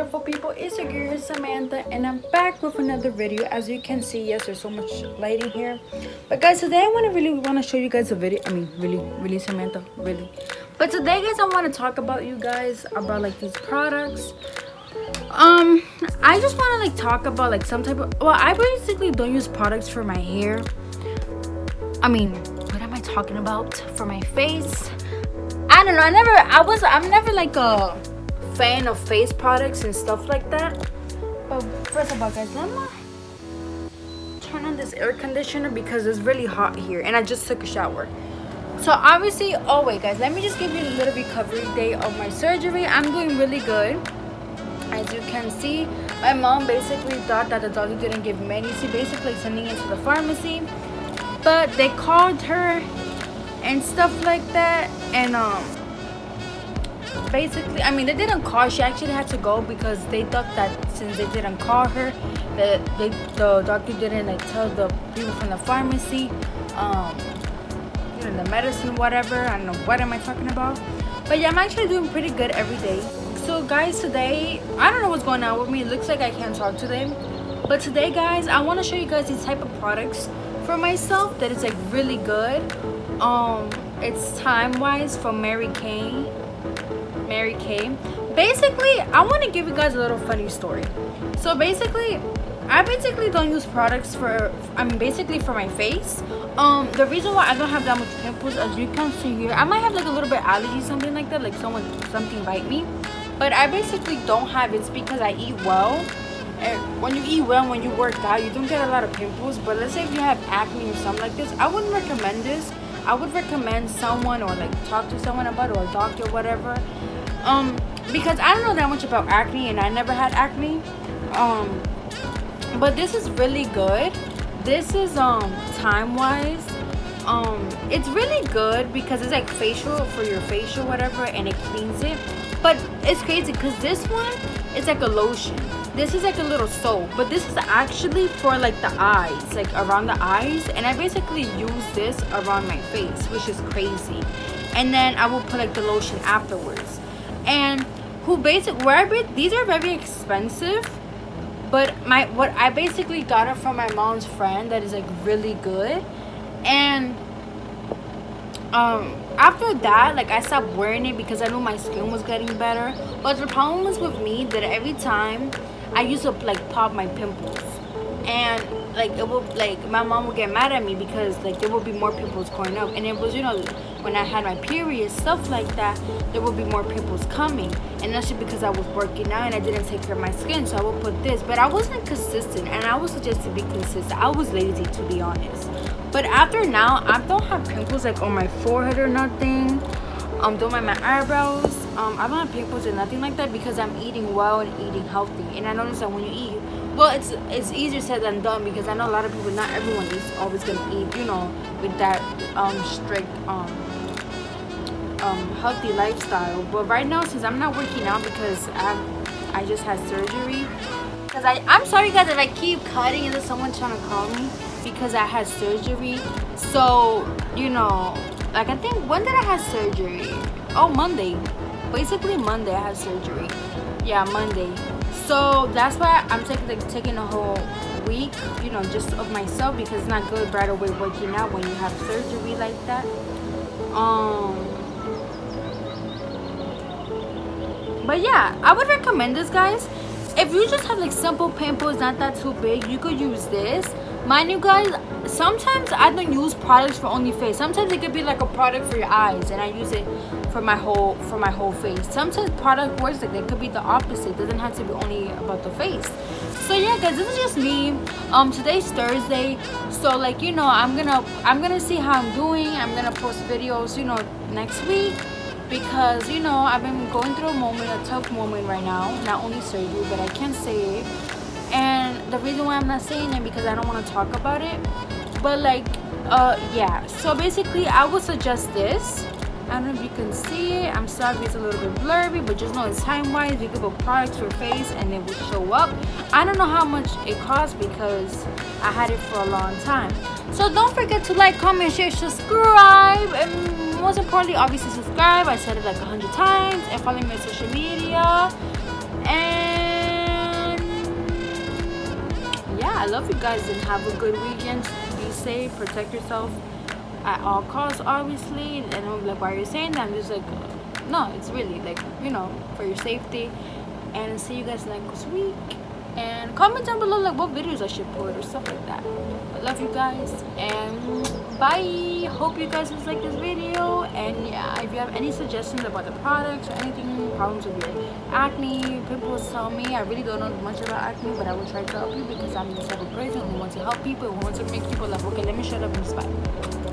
beautiful people? It's your girl Samantha, and I'm back with another video. As you can see, yes, there's so much lighting here, but guys, today I want to show you guys a video. Really Samantha, really. But today, guys, I want to talk about you guys about like these products. I just want to like talk about like some type of. Well, I basically don't use products for my hair. What am I talking about? For my face? I don't know. I'm never like a fan of face products and stuff like that. But first of all, guys, let me turn on this air conditioner because it's really hot here and I just took a shower. So obviously, oh wait guys, let me just give you a little recovery day of my surgery. I'm doing really good. As you can see, my mom basically thought that the doctor didn't give me any, so basically sending it to the pharmacy. But they called her and stuff like that, and basically, they didn't call. She actually had to go because they thought that since they didn't call her, that the doctor didn't like tell the people from the pharmacy, the medicine, whatever. I don't know what am I talking about, but yeah, I'm actually doing pretty good every day. So guys, today I don't know what's going on with me. It looks like I can't talk today, but today, guys, I want to show you guys these type of products for myself that is like really good. It's Time Wise from Mary Kay. Basically, I want to give you guys a little funny story. So basically, I don't use products for basically for my face. The reason why I don't have that much pimples, as you can see here, I might have like a little bit of allergy, something like that, like something bite me, but I basically don't have it. It's because I eat well. And when you eat well, when you work out, you don't get a lot of pimples. But let's say if you have acne or something like this, I wouldn't recommend this. I would recommend someone, or like talk to someone about it, or a doctor or whatever, because I don't know that much about acne and I never had acne. But this is really good. This is Time Wise. It's really good because it's like facial, for your facial whatever, and it cleans it. But it's crazy because this one is like a lotion. This is like a little soap, but this is actually for like the eyes, like around the eyes, and I basically use this around my face, which is crazy. And then I will put like the lotion afterwards. And these are very expensive, but I basically got it from my mom's friend that is like really good. And after that, like, I stopped wearing it because I knew my skin was getting better. But the problem was with me that every time I used to like pop my pimples, and like it would, like, my mom would get mad at me because like there would be more pimples going up, and it was, when I had my period, stuff like that, there would be more pimples coming. And that's just because I was working out and I didn't take care of my skin. So I would put this, but I wasn't consistent, and I would suggest to be consistent. I was lazy, to be honest. But after now, I don't have pimples like on my forehead or nothing. Don't mind my eyebrows. I don't have pimples or nothing like that because I'm eating well and eating healthy. And I noticed that when you eat, well, it's easier said than done, because I know a lot of people, not everyone is always gonna eat, with that strict healthy lifestyle. But right now, since I'm not working out because I just had surgery, because I'm sorry guys if I keep cutting and there's someone trying to call me, because I had surgery. So like, I think, when did I have surgery? Oh, Monday. Basically Monday I had surgery. Yeah, Monday. So that's why I'm taking a whole week, just of myself, because it's not good right away working out when you have surgery like that. But yeah, I would recommend this, guys. If you just have like simple pimples, not that too big, you could use this. Mind you guys, sometimes I don't use products for only face. Sometimes it could be like a product for your eyes, and I use it for my whole face. Sometimes product works like it could be the opposite. It doesn't have to be only about the face. So yeah, guys, this is just me. Today's Thursday, so like, I'm gonna see how I'm doing. I'm gonna post videos, next week, because I've been going through a tough moment right now. Not only surgery, but I can't say it. And the reason why I'm not saying it, because I don't want to talk about it. But like, yeah. So basically, I would suggest this. I don't know if you can see it. I'm sorry if it's a little bit blurry, but just know it's Time Wise. You can put products for face and it will show up. I don't know how much it costs because I had it for a long time. So don't forget to like, comment, share, subscribe, and most importantly, obviously subscribe. I said it like 100 times, and follow me on social media. And I love you guys and have a good weekend. Be safe, protect yourself at all costs, obviously. And I'm like, why are you saying that? I'm just like, no, it's really like, for your safety. And see you guys next week. And comment down below like what videos I should put or stuff like that. I love you guys and bye. Hope you guys like this video. And yeah, if you have any suggestions about the products or anything, problems with your acne, pimples, tell me. I really don't know much about acne, but I will try to help you because I'm this type of person who wants to help people, who wants to make people like, okay, let me shut up and just bye.